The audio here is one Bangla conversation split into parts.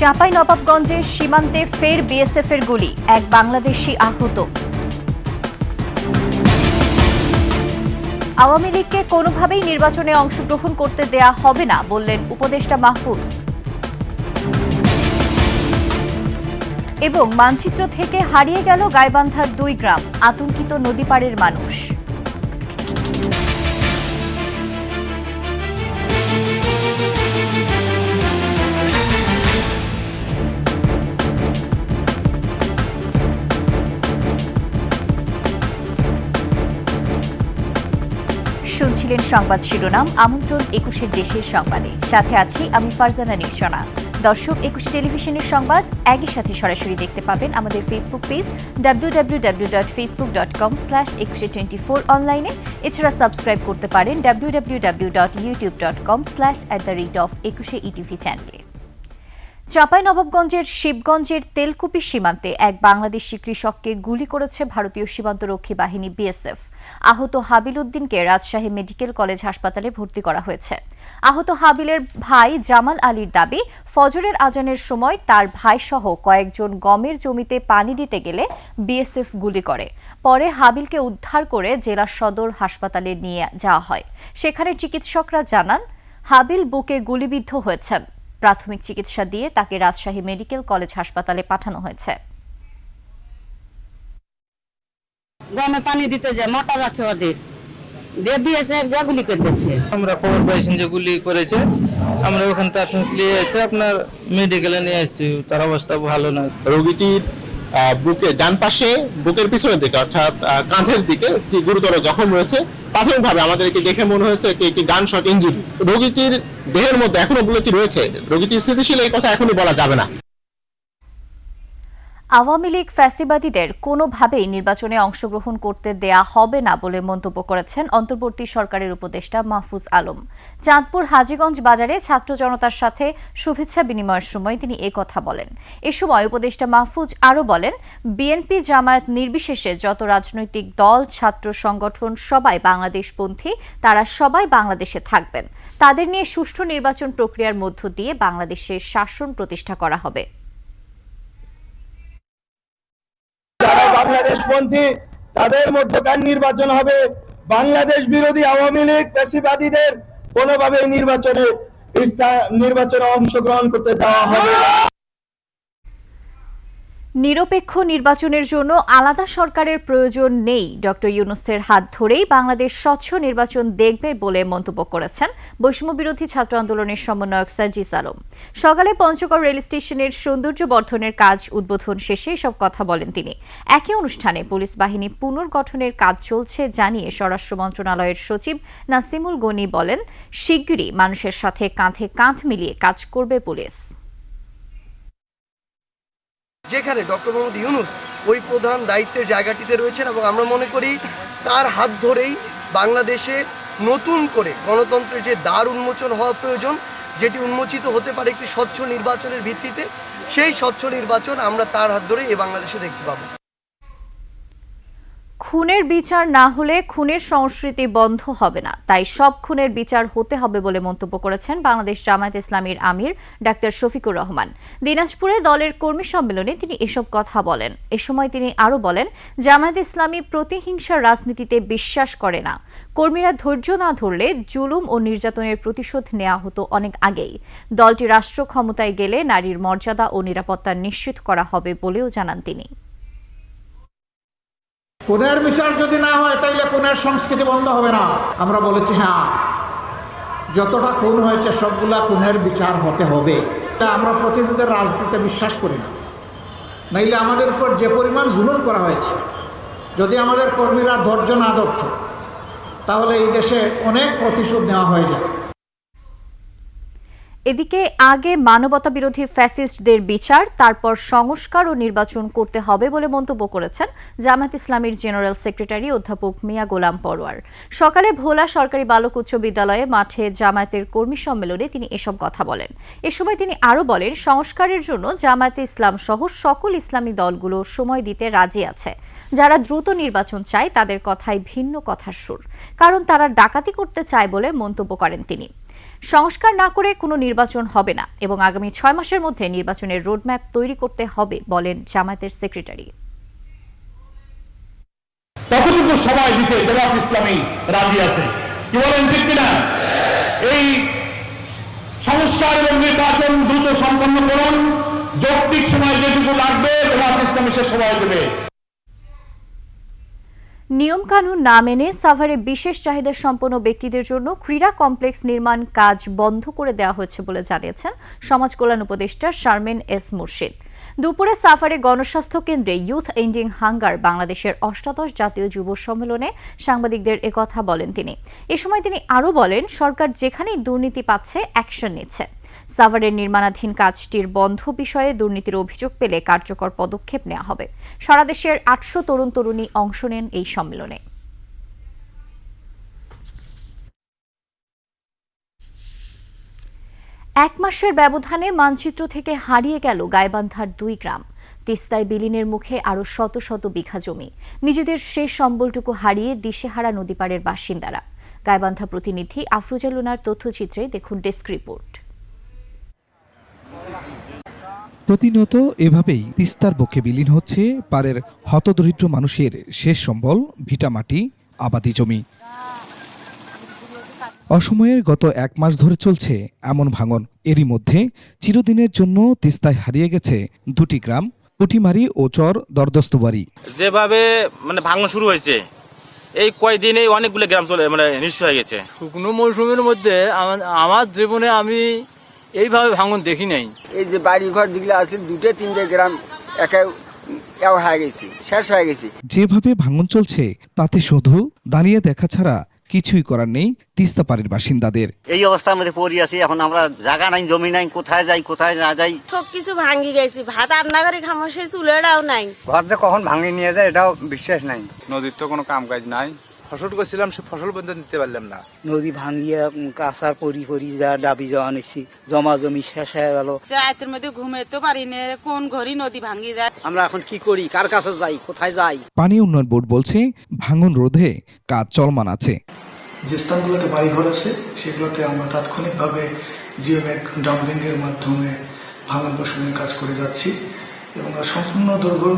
চাঁপাইনবাবগঞ্জের সীমান্তে ফের বিএসএফের গুলি, এক বাংলাদেশি আহত। আওয়ামী লীগকে কোনোভাবেই নির্বাচনে অংশগ্রহণ করতে দেয়া হবে না বললেন উপদেষ্টা মাহফুজ। এবং মানচিত্র থেকে হারিয়ে গেল গাইবান্ধার 2 গ্রাম, আতঙ্কিত নদীপাড়ের মানুষ। শুনছিলেন সংবাদ শিরোনাম, আমন্ত্রণ 21 দেশের সংবাদে। সাথে আছি আমি ফারজানা নির্জনা। দর্শক, 21 টেলিভিশনের সংবাদ একই সাথে সরাসরি দেখতে পাবেন আমাদের ফেসবুক পেজ www.facebook.com/2124 অনলাইনে। এছাড়া সাবস্ক্রাইব করতে পারেন www.youtube.com/@21etv চ্যানেলে। চাঁপাইনবাবগঞ্জের শিবগঞ্জের তেলকুপি সীমান্তে এক বাংলাদেশি কৃষককে গুলি করেছে ভারতীয় সীমান্তরক্ষী বাহিনী বিএসএফ। আহত হাবিল উদ্দিনকে রাজশাহী মেডিকেল কলেজ হাসপাতালে ভর্তি করা হয়েছে। আহত হাবিলের ভাই জামাল আলীর দাবি, ফজরের আজানের সময় তার ভাইসহ কয়েকজন গমের জমিতে পানি দিতে গেলে বিএসএফ গুলি করে। পরে হাবিলকে উদ্ধার করে জেলা সদর হাসপাতালে নিয়ে যাওয়া হয়। সেখানে চিকিৎসকরা জানান হাবিল বুকে গুলিবিদ্ধ হয়েছেন। প্রাথমিক চিকিৎসা দিয়ে তাকে রাজশাহী মেডিকেল কলেজ হাসপাতালে পাঠানো হয়েছে। গমে পানি দিতে যায়, মোটর আছে ওদের বিএসএফ যা গুলি করতেছে। আমরা খবর পাইছেন যে গুলি করেছে, আমরা ওখান থেকে আসলে এসে আপনার মেডিকেলে নিয়ে আসছি। তার অবস্থা ভালো না। রোগীটির বুকে ডান পাশে বুকের পিছনের দিকে অর্থাৎ কাঁধের দিকে গুরুতর জখম রয়েছে। প্রাথমিকভাবে আমাদেরকে দেখে মনে হয়েছে একটি গান শট ইনজুরি। রোগীটির দেহের মধ্যে এখনো বুলেট রয়েছে। রোগীটির স্থিতিশীল, এই কথা এখনই বলা যাবে না। আওয়ামী লীগ ফ্যাসিবাদীদের কোনোভাবেই নির্বাচনে অংশগ্রহণ করতে দেয়া হবে না বলে মন্তব্য করেছেন অন্তর্বর্তী সরকারের উপদেষ্টা মাহফুজ আলম। চাঁদপুর হাজীগঞ্জ বাজারে ছাত্র জনতার সাথে শুভেচ্ছা বিনিময়ের সময় তিনি কথা বলেন। এ সময় উপদেষ্টা মাহফুজ আরও বলেন, বিএনপি জামায়াত নির্বিশেষে যত রাজনৈতিক দল, ছাত্র সংগঠন সবাই বাংলাদেশপন্থী, তারা সবাই বাংলাদেশে থাকবেন। তাদের নিয়ে সুষ্ঠু নির্বাচন প্রক্রিয়ার মধ্য দিয়ে বাংলাদেশের শাসন প্রতিষ্ঠা করা হবে। যারা বাংলাদেশপন্থী তাদের মধ্যকার নির্বাচন হবে। বাংলাদেশ বিরোধী আওয়ামী লীগ ফ্যাসিবাদীদের কোনোভাবে নির্বাচনে অংশগ্রহণ করতে দেওয়া হবে না। নিরপেক্ষ নির্বাচনের জন্য আলাদা সরকারের প্রয়োজন নেই। ডক্টর ইউনূসের হাত ধরেই বাংলাদেশ স্বচ্ছ নির্বাচন দেখবে বলে মন্তব্য করেছেন বৈষম্য বিরোধী ছাত্র আন্দোলনের সমন্বয়ক সার্জিস আলম। সকালে পঞ্চগড় রেল স্টেশনের সৌন্দর্য বর্ধনের কাজ উদ্বোধন শেষে এসব কথা বলেন তিনি। একই অনুষ্ঠানে পুলিশ বাহিনী পুনর্গঠনের কাজ চলছে জানিয়ে স্বরাষ্ট্র মন্ত্রণালয়ের সচিব নাসিমুল গনি বলেন, শিগগিরই মানুষের সাথে কাঁধে কাঁধ মিলিয়ে কাজ করবে পুলিশ। যেখানে ডক্টর মোহাম্মদ ইউনূস ওই প্রধান দায়িত্বের জায়গাটিতে রয়েছেন এবং আমরা মনে করি তার হাত ধরেই বাংলাদেশে নতুন করে গণতন্ত্রের যে দ্বার উন্মোচন হওয়া প্রয়োজন, যেটি উন্মোচিত হতে পারে একটি স্বচ্ছ নির্বাচনের ভিত্তিতে, সেই স্বচ্ছ নির্বাচন আমরা তার হাত ধরে এই বাংলাদেশে দেখতে পাবো। খুনের বিচার না হলে খুনের সংস্কৃতি বন্ধ হবে না, তাই সব খুনের বিচার হতে হবে বলে মন্তব্য করেছেন বাংলাদেশ জামায়াত ইসলামীর আমির ডাক্তার শফিকুর রহমান। দিনাজপুরে দলের কর্মী সম্মেলনে তিনি এসব কথা বলেন। এ সময় তিনি আরও বলেন, জামায়াত ইসলামী প্রতিহিংসার রাজনীতিতে বিশ্বাস করে না। কর্মীরা ধৈর্য না ধরলে জুলুম ও নির্যাতনের প্রতিশোধ নেওয়া হতো অনেক আগেই। দলটি রাষ্ট্র ক্ষমতায় গেলে নারীর মর্যাদা ও নিরাপত্তা নিশ্চিত করা হবে বলেও জানান তিনি। খুনের বিচার যদি না হয় তাইলে খুনের সংস্কৃতি বন্ধ হবে না। আমরা বলেছি হ্যাঁ, যতটা খুন হয়েছে সবগুলা খুনের বিচার হতে হবে। আমরা প্রতিশোধের রাজনীতিতে বিশ্বাস করি না। নাইলে আমাদের উপর যে পরিমাণ জুলুম করা হয়েছে, যদি আমাদের কর্মীরা ধৈর্য না ধরত তাহলে এই দেশে অনেক প্রতিশোধ নেওয়া হয়ে যাবে। এদিকে আগে মানবতা বিরোধী ফ্যাসিস্টদের বিচার, তারপর সংস্কার ও নির্বাচন করতে হবে বলে মন্তব্য করেছেন জামায়াত ইসলামীর জেনারেল সেক্রেটারি অধ্যাপক মিয়া গোলাম পরোয়ার। সকালে ভোলা সরকারি বালক উচ্চ বিদ্যালয়ে মাঠে জামায়াতের কর্মী সম্মেলনে তিনি এসব কথা বলেন। এ সময় তিনি আরও বলেন, সংস্কারের জন্য জামায়াতে ইসলাম সহ সকল ইসলামী দলগুলো সময় দিতে রাজি আছে। যারা দ্রুত নির্বাচন চায় তাদের কথাই ভিন্ন কথার সুর, কারণ তারা ডাকাতি করতে চায় বলে মন্তব্য করেন তিনি। সংস্কার না করে কোনো নির্বাচন হবে না এবং আগামী 6 মাসের মধ্যে নির্বাচনের রোডম্যাপ তৈরি করতে হবে বলেন জামায়াতের সেক্রেটারি। ততটুকু সময় দিতে জামাত ইসলামী রাজি আছে, কি বলেন ঠিক কিনা? এই সংস্কার এবং নির্বাচন দ্রুত সম্পন্ন করুন, যৌক্তিক সময় যেটুকু লাগবে জামাত ইসলামী সে সময় দেবে। নিয়মকানুন না মেনে সাভারে বিশেষ চাহিদা সম্পন্ন ব্যক্তিদের জন্য ক্রীড়া কমপ্লেক্স নির্মাণ কাজ বন্ধ করে দেওয়া হয়েছে বলে জানিয়েছেন সমাজ কল্যাণ উপদেষ্টা শারমিন এস মুর্শিদ। দুপুরে সাভারে গণস্বাস্থ্য কেন্দ্রে ইউথ এন্ডিং হাঙ্গার বাংলাদেশের ৮ম জাতীয় যুব সম্মেলনে সাংবাদিকদের একথা বলেন তিনি। এ সময় তিনি আরও বলেন, সরকার যেখানেই দুর্নীতি পাচ্ছে অ্যাকশন নিচ্ছে। সাভারের নির্মাণাধীন কাজটির বন্ধ বিষয়ে দুর্নীতির অভিযোগ পেলে কার্যকর পদক্ষেপ নেওয়া হবে। সারা দেশের ৮০০ তরুণ তরুণী অংশ নেন এই সম্মেলনে। এক মাসের ব্যবধানে মানচিত্র থেকে হারিয়ে গেল গাইবান্ধার ২ গ্রাম। তিস্তায় বিলীনের মুখে আরও শত শত বিঘা জমি। নিজেদের শেষ সম্বলটুকু হারিয়ে দিশেহারা নদীপাড়ের বাসিন্দারা। গাইবান্ধা প্রতিনিধি আফরোজা লুনার তথ্যচিত্রে দেখুন ডেস্ক রিপোর্ট। প্রতিনিয়ত এভাবেই তিস্তার বুকে বিলীন হচ্ছে পাড়ের হতদরিদ্র মানুষের শেষ সম্বল ভিটামাটি, আবাদি জমি। অসময়ের গত ১ মাস ধরে চলছে এমন ভাঙন। এরই মধ্যে চিরদিনের জন্য তিস্তায় হারিয়ে গেছে ২টি গ্রাম, পুটিমারি ও চর দরদস্তবাড়ি। যেভাবে ভাঙন শুরু হয়েছে, এই কয়দিনেই অনেকগুলো গ্রাম নিঃস্ব হয়ে গেছে। শুকনো মৌসুমের মধ্যে আমার জীবনে আমি এইভাবে ভাঙন দেখি নাই। এই যে বাড়ি ঘর যেগুলো আছে ২-৩টে গ্রাম হয়ে গেছে, শেষ হয়ে গেছে। যেভাবে ভাঙন চলছে তাতে শুধু দাঁড়িয়ে দেখা ছাড়া কিছুই করার নেই তিস্তা পাড়ের বাসিন্দাদের। এই অবস্থার মধ্যে পড়ে আছি, এখন আমরা জায়গা নাই, জমি নাই, কোথায় যাই কোথায় না যাই। সবকিছু ভাঙি গেছে, ভাত রান্না করে খামো, সেই চুলেটাও নাই। ঘর যে কখন ভাঙি নিয়ে যায় এটাও বিশ্বাস নাই। নদীর তো কোনো কাম কাজ নাই, ফসল করছিলাম সে ফসল পর্যন্ত নিতে পারলাম না। নদী ভাঙিয়ে কাঁচার পরি যা ডাবি জমা নিচ্ছি, জমা জমি শেষ হয়ে গেল। রাতের মধ্যে ঘুমাইতে পারি না, কোন ঘরে নদী ভাঙি যায়। আমরা এখন কি করি, কার কাছে যাই, কোথায় যাই? পানি উন্নয়ন বোর্ড বলছে ভাঙন রোধে কাজ চলমান আছে। যে স্থানগুলোতে বাড়িঘর আছে সেগুলোতে আমরা তাৎক্ষণিকভাবে জিওম্যাক ডাম্পিংয়ের মাধ্যমে ভাঙন প্রশমনের কাজ করে যাচ্ছি এবং সম্পূর্ণ দুর্ভোগ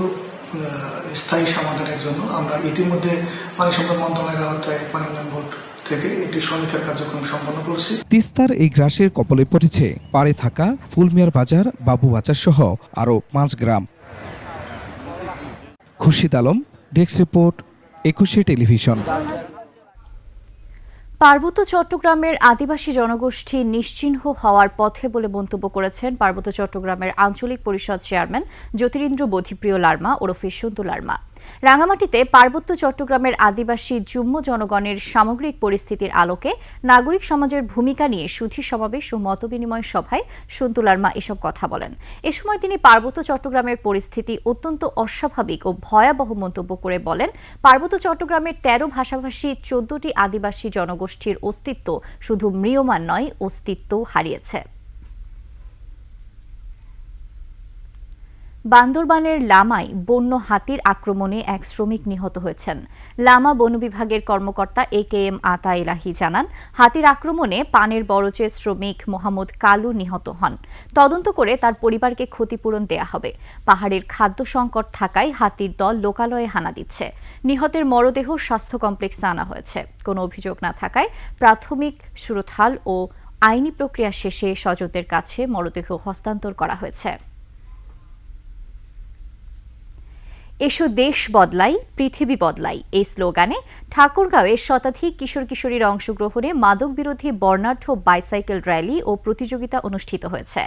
স্থায়ী সমাধানের জন্য আমরা ইতিমধ্যে পানি সম্পদ মন্ত্রণালয়ের আওতায় পানি উন্নয়ন বোর্ড থেকে একটি সমীক্ষার কার্যক্রম সম্পন্ন করছি। তিস্তার এই গ্রাসের কবলে পড়েছে পাড়ে থাকা ফুলমিয়ার বাজার, বাবু বাজার সহ আরও ৫ গ্রাম। খুরশিদ আলম, ডেস্ক রিপোর্ট, ২১শে টেলিভিশন। পার্বত্য চট্টগ্রামের আদিবাসী জনগোষ্ঠী নিশ্চিহ্ন হওয়ার পথে বলে মন্তব্য করেছেন পার্বত্য চট্টগ্রামের আঞ্চলিক পরিষদ চেয়ারম্যান জ্যোতিরিন্দ্র বোধিপ্রিয় লারমা ওরফে সন্তু লারমা। রাঙামাটিতে পার্বত্য চট্টগ্রামের আদিবাসী যুম্ম জনগণের সামগ্রিক পরিস্থিতির আলোকে নাগরিক সমাজের ভূমিকা নিয়ে সুধী সমাবেশ ও মতবিনিময় সভায় সন্তু লারমা এসব কথা বলেন। এ সময় তিনি পার্বত্য চট্টগ্রামের পরিস্থিতি অত্যন্ত অস্বাভাবিক ও ভয়াবহ মন্তব্য করে বলেন, পার্বত্য চট্টগ্রামের ১৩ ভাষাভাষী ১৪টি আদিবাসী জনগোষ্ঠীর অস্তিত্ব শুধু ম্রিয়মান নয়, অস্তিত্ব হারিয়েছে। বান্দরবানের লামায় বন্য হাতির আক্রমণে এক শ্রমিক নিহত হয়েছেন। লামা বন বিভাগের কর্মকর্তা AKM আতা এলাহি জানান, হাতির আক্রমণে পানের বরচের শ্রমিক মোহাম্মদ কালু নিহত হন। তদন্ত করে তার পরিবারকে ক্ষতিপূরণ দেয়া হবে। পাহাড়ের খাদ্য সংকট থাকায় হাতির দল লোকালয়ে হানা দিচ্ছে। নিহতের মরদেহ স্বাস্থ্য কমপ্লেক্সে আনা হয়েছে। কোনো অভিযোগ না থাকায় প্রাথমিক সুরতহাল ও আইনি প্রক্রিয়া শেষে স্বজনদের কাছে মরদেহ হস্তান্তর করা হয়েছে। এসো দেশ বদলাই, পৃথিবী বদলাই এই স্লোগানে ঠাকুরগাঁওয়ে শতাধিক কিশোর কিশোরীর অংশগ্রহণে মাদক বিরোধী বর্ণাঢ্য বাইসাইকেল র্যালি ও প্রতিযোগিতা অনুষ্ঠিত হয়েছে।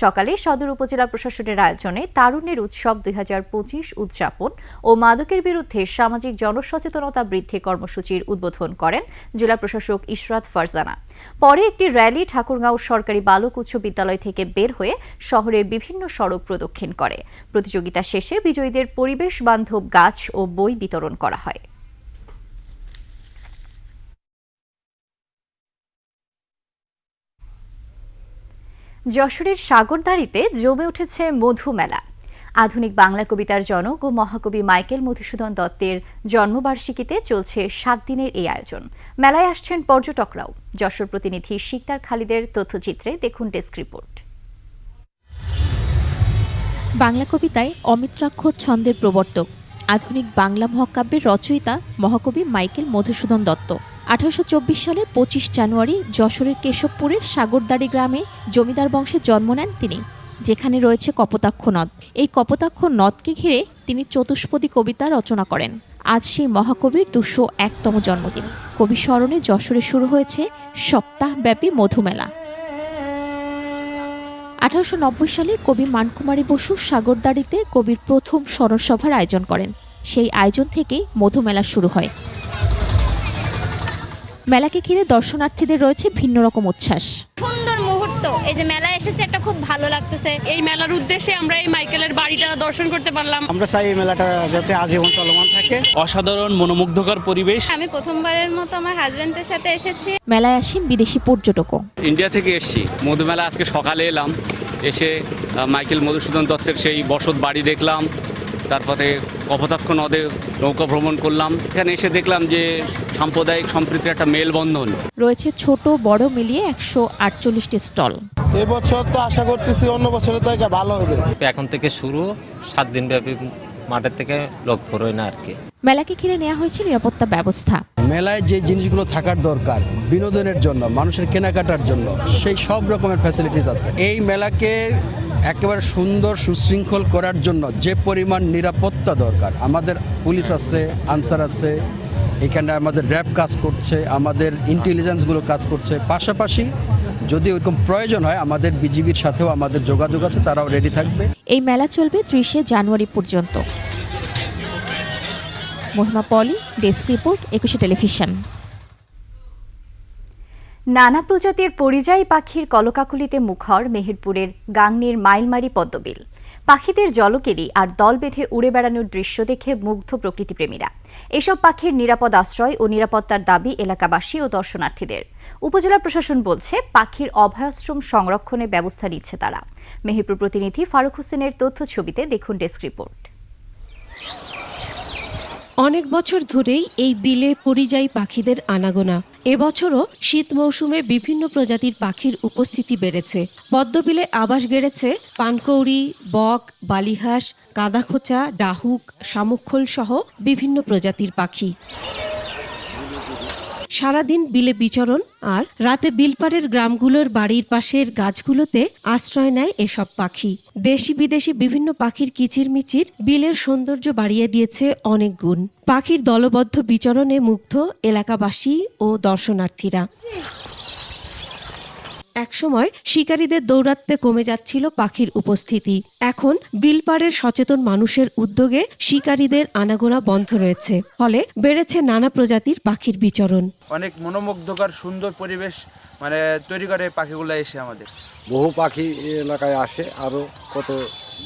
সকালে সদর উপজেলা প্রশাসনের আয়োজনে তারুণ্যের উৎসব ২০২৫ উদযাপন ও মাদকের বিরুদ্ধে সামাজিক জনসচেতনতা বৃদ্ধি কর্মসূচির উদ্বোধন করেন জেলা প্রশাসক ইশরাত ফারজানা। পরে একটি র্যালি ঠাকুরগাঁও সরকারি বালক উচ্চ বিদ্যালয় থেকে বের হয়ে শহরের বিভিন্ন সড়ক প্রদক্ষিণ করে। প্রতিযোগিতা শেষে বিজয়ীদের পরিবেশ বান্ধব গাছ ও বই বিতরণ করা হয়। যশোরের সাগরদাড়িতে জমে উঠেছে মধু মেলা। আধুনিক বাংলা কবিতার জনক ও মহাকবি মাইকেল মধুসূদন দত্তের জন্মবার্ষিকীতে চলছে 7 দিনের এই আয়োজন। মেলায় আসছেন পর্যটকরাও। যশোর প্রতিনিধি শিকদার খালিদের তথ্যচিত্রে দেখুন ডেস্ক রিপোর্ট। বাংলা কবিতায় অমিত্রাক্ষর ছন্দের প্রবর্তক, আধুনিক বাংলা মহাকাব্যের রচয়িতা মহাকবি মাইকেল মধুসূদন দত্ত 1824 সালের 25 জানুয়ারি যশোরের কেশবপুরের সাগরদাড়ি গ্রামে জমিদার বংশে জন্ম নেন তিনি, যেখানে রয়েছে কপোতাক্ষ নদ। এই কপোতাক্ষ নদকে ঘিরে তিনি চতুষ্পদী কবিতা রচনা করেন। আজ সেই মহাকবির 201তম জন্মদিন। কবি স্মরণে যশোরে শুরু হয়েছে সপ্তাহব্যাপী মধুমেলা। 1890 সালে কবি মানকুমারী বসু সাগরদাড়িতে কবির প্রথম স্মরণসভার আয়োজন করেন। সেই আয়োজন থেকেই মধুমেলা শুরু হয়। মেলাকে ঘিরে দর্শনার্থীদের রয়েছে ভিন্ন রকম উচ্ছ্বাস। সুন্দর মুহূর্ত, এই যে মেলা এসেছে একটা খুব ভালো লাগতেছে। এই মেলার উদ্দেশ্যে আমরা এই মাইকেলের বাড়িটা দর্শন করতে পারলাম। আমরা চাই এই মেলাটা যাতে আজীবন চলমান থাকে। অসাধারণ মনোমুগ্ধকর পরিবেশ। আমি প্রথমবারের মতো আমার হাজবেন্ডের সাথে এসেছি। মেলায় আসেন বিদেশি পর্যটকও। ইন্ডিয়া থেকে এসেছি মধুমেলা, আজকে সকালে এলাম, এসে মাইকেল মধুসূদন দত্তের সেই বসত বাড়ি দেখলাম, তারপরে কপোতাক্ষ নদে নৌকা ভ্রমণ করলাম। এখানে এসে দেখলাম যে সাম্প্রদায়িক সম্প্রীতির একটা মেলবন্ধন রয়েছে। ছোট বড় মিলিয়ে 148টি স্টল। এবছর তো আশা করতেছি অন্য বছরের থেকে ভালো হবে। এখন থেকে শুরু 7 দিন ব্যাপী মাঠের থেকে লোক বেরোয় না আর কি। মেলাকে ঘিরে নেওয়া হয়েছে নিরাপত্তা ব্যবস্থা। মেলায় যে জিনিসগুলো থাকার দরকার বিনোদনের জন্য, মানুষের কেনাকাটার জন্য, সেই সব রকমের ফ্যাসিলিটিস আছে। এই মেলাকে একেবারে সুন্দর সুশৃঙ্খল করার জন্য যে পরিমাণ নিরাপত্তা দরকার, আমাদের পুলিশ আছে, আনসার আছে, এখানে আমাদের র্যাব কাজ করছে, আমাদের ইন্টেলিজেন্সগুলো কাজ করছে। পাশাপাশি যদি ওইরকম প্রয়োজন হয় আমাদের বিজিবির সাথেও আমাদের যোগাযোগ আছে, তারাও রেডি থাকবে। এই মেলা চলবে 30 জানুয়ারি পর্যন্ত। মহিমা পলি, ডেস্ক রিপোর্ট, 21 টেলিভিশন। নানা প্রজাতির পরিযায়ী পাখির কলকাকলিতে মুখর মেহেরপুরের গাংনীর মাইলমারি পদ্মবিল। পাখিদের জলকেলি আর দল বেঁধে উড়ে বেড়ানোর দৃশ্য দেখে মুগ্ধ প্রকৃতিপ্রেমীরা। এসব পাখির নিরাপদ আশ্রয় ও নিরাপত্তার দাবি এলাকাবাসী ও দর্শনার্থীদের। উপজেলা প্রশাসন বলছে পাখির অভয়াশ্রম সংরক্ষণে ব্যবস্থা নিচ্ছে তারা। মেহেরপুর প্রতিনিধি ফারুক হোসেনের তথ্য ছবিতে দেখুন ডেস্ক রিপোর্ট। অনেক বছর ধরেই এই বিলে পরিযায়ী পাখিদের আনাগোনা। এবছরও শীত মৌসুমে বিভিন্ন প্রজাতির পাখির উপস্থিতি বেড়েছে। পদ্মবিলে আবাস গেড়েছে পানকৌড়ি, বক, বালিহাঁস, কাঁদাখোঁচা, ডাহুক, শামুকখোল সহ বিভিন্ন প্রজাতির পাখি। সারাদিন বিলে বিচরণ আর রাতে বিলপাড়ের গ্রামগুলোর বাড়ির পাশের গাছগুলোতে আশ্রয় নেয় এসব পাখি। দেশি বিদেশি বিভিন্ন পাখির কিচিরমিচির বিলের সৌন্দর্য বাড়িয়ে দিয়েছে অনেক গুণ। পাখির দলবদ্ধ বিচরণে মুগ্ধ এলাকাবাসী ও দর্শনার্থীরা। একসময় শিকারীদের দৌরাত্ম্যে কমে যাচ্ছিল পাখির উপস্থিতি। এখন বিলপাড়ের সচেতন মানুষের উদ্যোগে শিকারীদের আনাগোনা বন্ধ রয়েছে, ফলে বেড়েছে নানা প্রজাতির পাখির বিচরণ। অনেক মনোমুগ্ধকর সুন্দর পরিবেশ তৈরি করে পাখিগুলো এসে আমাদের। বহু পাখি এলাকায় আসে, আরও কত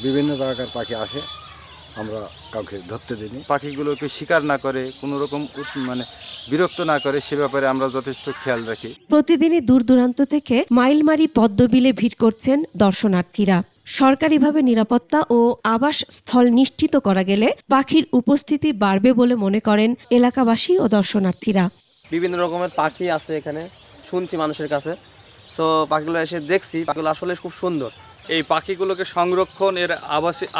বিভিন্ন জায়গার পাখি আসে, আমরা কাউকে ধরতে দিইনি। পাখিগুলোকে শিকার না করে কোনো রকম বিরক্ত না করে সে ব্যাপারে আমরা যথেষ্ট খেয়াল রাখি। প্রতিদিনই দূর দূরান্ত থেকে মাইলমারি পদ্মবিলে ভিড় করছেন দর্শনার্থীরা। সরকারিভাবে নিরাপত্তা ও আবাস স্থল নিশ্চিত করা গেলে পাখির উপস্থিতি বাড়বে বলে মনে করেন এলাকাবাসী ও দর্শনার্থীরা। বিভিন্ন রকমের পাখি আছে এখানে, শুনছি মানুষের কাছে। সো পাখিগুলো এসে দেখছি, পাখিগুলো আসলে খুব সুন্দর। এই পাখিগুলোকে সংরক্ষণ, এর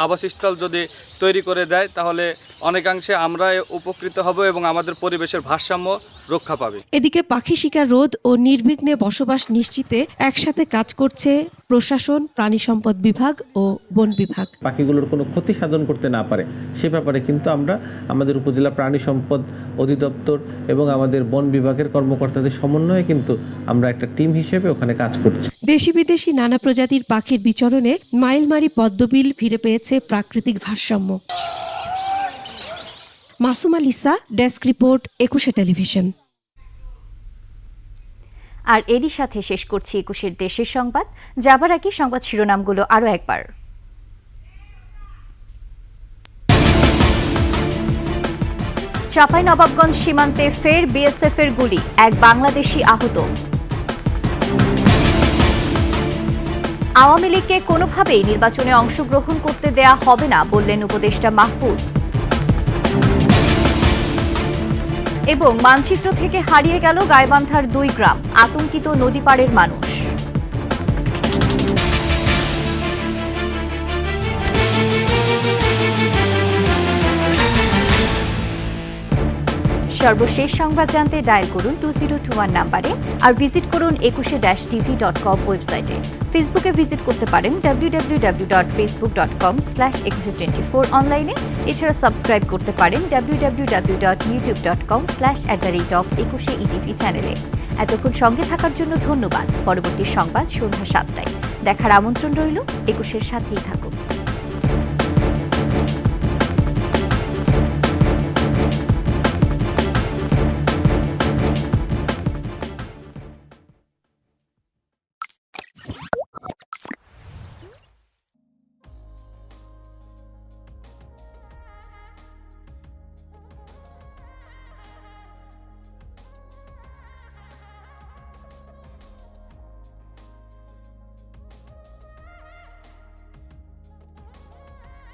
আবাসস্থল যদি তৈরি করে দেয় তাহলে অনেকাংশে আমরা উপকৃত হব এবং আমাদের পরিবেশের ভারসাম্য রক্ষা পাবে। এদিকে পাখি শিকার রোধ ও নির্বিঘ্নে বসবাস নিশ্চিতে একসাথে কাজ করছে প্রশাসন, প্রাণী সম্পদ বিভাগ ও বন বিভাগ। পাখিগুলোর কোনো ক্ষতি সাধন করতে না পারে সে ব্যাপারে কিন্তু আমরা আমাদের উপজেলা প্রাণী সম্পদ অধিদপ্তর এবং আমাদের বন বিভাগের কর্মকর্তাদের সমন্বয়ে কিন্তু আমরা একটা টিম হিসেবে ওখানে কাজ করছি। দেশি বিদেশি নানা প্রজাতির পাখির বিচরণে মাইলমারি পদ্মবিল ফিরে পেয়েছে প্রাকৃতিক ভারসাম্য। Masuma Lisa, desk report, 21 television. আর এরই সাথে শেষ করছি 21 দেশের সংবাদ। যাবার আগে সংবাদ শিরোনামগুলো আরও একবার। চাঁপাইনবাবগঞ্জ সীমান্তে ফের বিএসএফের গুলি, এক বাংলাদেশি আহত। আওয়ামী লীগকে কোনোভাবেই নির্বাচনে অংশগ্রহণ করতে দেয়া হবে না বললেন উপদেষ্টা মাহফুজ। এবং মানচিত্র থেকে হারিয়ে গেল গাইবান্ধার 2 গ্রাম, আতঙ্কিত নদীপাড়ের মানুষ। সর্বশেষ সংবাদ জানতে ডায়াল করুন 2021 নম্বরে আর ভিজিট করুন ekushe-tv.com ওয়েবসাইটে। ফেসবুকে ভিজিট করতে পারেন www.facebook.com/ekushe24 অনলাইনে। এছাড়া সাবস্ক্রাইব করতে পারেন www.youtube.com/@ekushe-etv চ্যানেলে। এতক্ষণ সঙ্গে থাকার জন্য ধন্যবাদ। পরবর্তী সংবাদ সন্ধ্যা 7টায় দেখার আমন্ত্রণ রইল। একুশের সাথেই থাকুন।